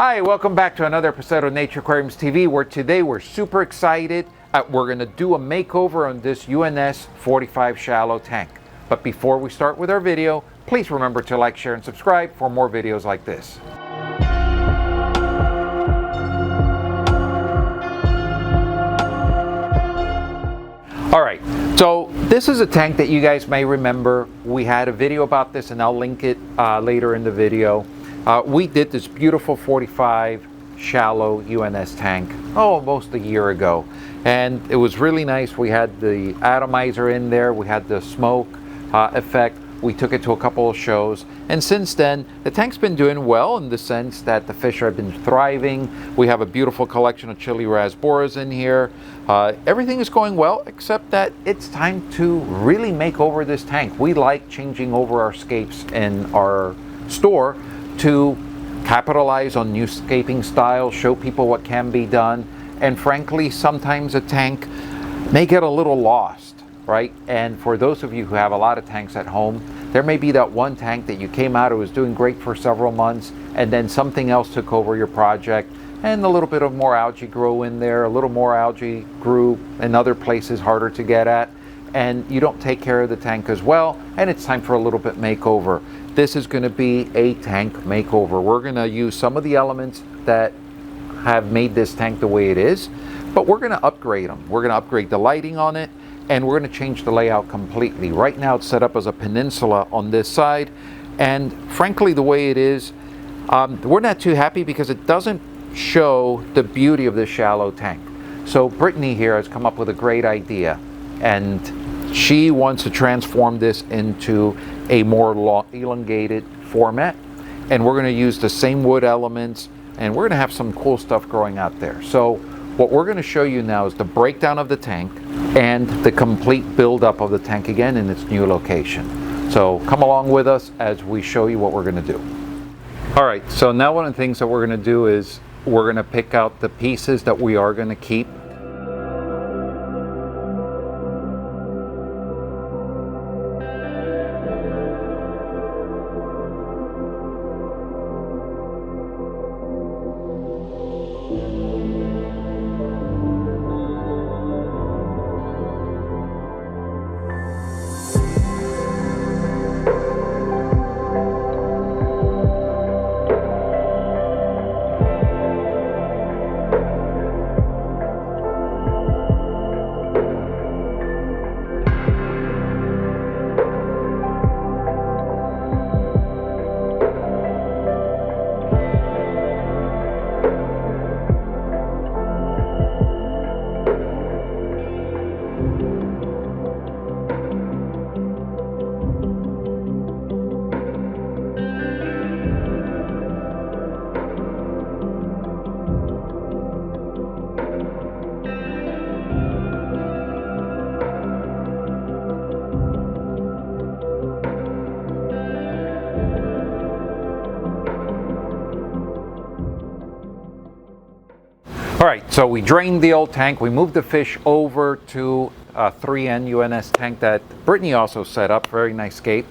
Hi, welcome back to another episode of Nature Aquariums TV, where today we're super excited. We're going to do a makeover on this UNS 45 shallow tank. But before we start with our video, please remember to like, share, and subscribe for more videos like this. All right, so this is a tank that you guys may remember. We had a video about this, and I'll link it later in the video. We did this beautiful 45 shallow UNS tank almost a year ago, and it was really nice. We had the atomizer in there, we had the smoke effect. We took it to a couple of shows, and since then the tank's been doing well in the sense that the fish have been thriving. We have a beautiful collection of Killie Rasboras in here. Everything is going well, except that it's time to really make over this tank. We like changing over our scapes in our store to capitalize on new scaping styles, show people what can be done, and frankly, sometimes a tank may get a little lost, right? And for those of you who have a lot of tanks at home, there may be that one tank that you came out, it was doing great for several months, and then something else took over your project, and a little bit of more algae grew in there, a little more algae grew in other places harder to get at, and you don't take care of the tank as well, and it's time for a little bit makeover. This is going to be a tank makeover. We're going to use some of the elements that have made this tank the way it is, but we're going to upgrade them. We're going to upgrade the lighting on it, and we're going to change the layout completely. Right now it's set up as a peninsula on this side, and frankly the way it is, we're not too happy because it doesn't show the beauty of this shallow tank. So Brittany here has come up with a great idea, and she wants to transform this into a more elongated format, and we're going to use the same wood elements, and we're going to have some cool stuff growing out there. So what we're going to show you now is the breakdown of the tank and the complete buildup of the tank again in its new location. So come along with us as we show you what we're going to do. All right, so now one of the things that we're going to do is we're going to pick out the pieces that we are going to keep. All right, so we drained the old tank. We moved the fish over to a 3N UNS tank that Brittany also set up, very nice scape.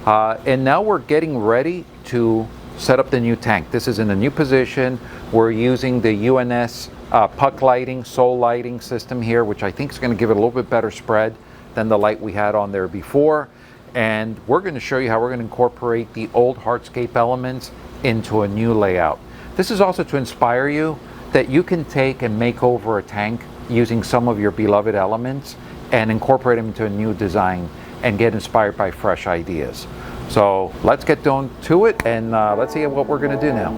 And now we're getting ready to set up the new tank. This is in a new position. We're using the UNS puck lighting, soul lighting system here, which I think is going to give it a little bit better spread than the light we had on there before. And we're going to show you how we're going to incorporate the old hardscape elements into a new layout. This is also to inspire you that you can take and make over a tank using some of your beloved elements and incorporate them into a new design and get inspired by fresh ideas. So let's get down to it, and let's see what we're going to do now.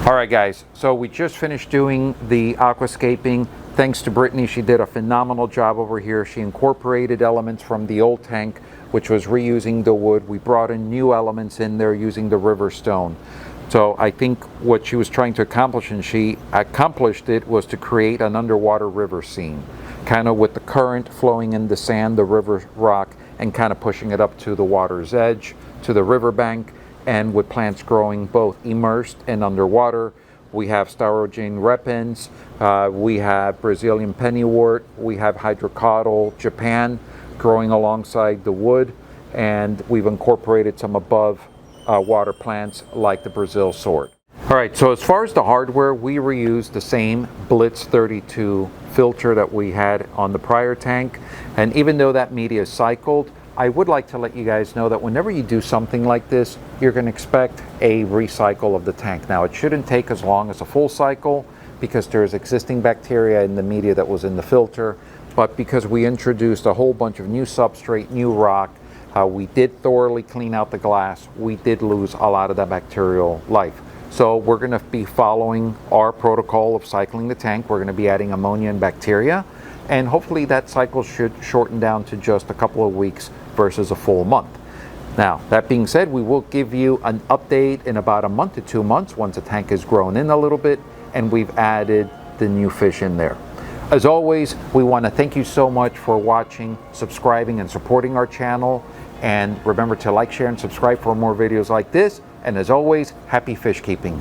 All right, guys, so we just finished doing the aquascaping. Thanks to Brittany, she did a phenomenal job over here. She incorporated elements from the old tank, which was reusing the wood. We brought in new elements in there using the river stone. So I think what she was trying to accomplish, and she accomplished it, was to create an underwater river scene, kind of with the current flowing in the sand, the river rock, and kind of pushing it up to the water's edge, to the riverbank, and with plants growing both immersed and underwater. We have Starogene repens, we have Brazilian Pennywort, we have Hydrocaudal Japan growing alongside the wood, and we've incorporated some above water plants like the Brazil sword. All right, so as far as the hardware, we reused the same Blitz 32 filter that we had on the prior tank, and even though that media is cycled, I would like to let you guys know that whenever you do something like this, you're going to expect a recycle of the tank. Now, it shouldn't take as long as a full cycle because there's existing bacteria in the media that was in the filter, but because we introduced a whole bunch of new substrate, new rock, we did thoroughly clean out the glass, we did lose a lot of that bacterial life. So we're going to be following our protocol of cycling the tank. We're going to be adding ammonia and bacteria, and hopefully that cycle should shorten down to just a couple of weeks versus a full month. Now, that being said, we will give you an update in about a month to 2 months once the tank has grown in a little bit and we've added the new fish in there. As always, we want to thank you so much for watching, subscribing, and supporting our channel. And remember to like, share, and subscribe for more videos like this. And as always, happy fish keeping.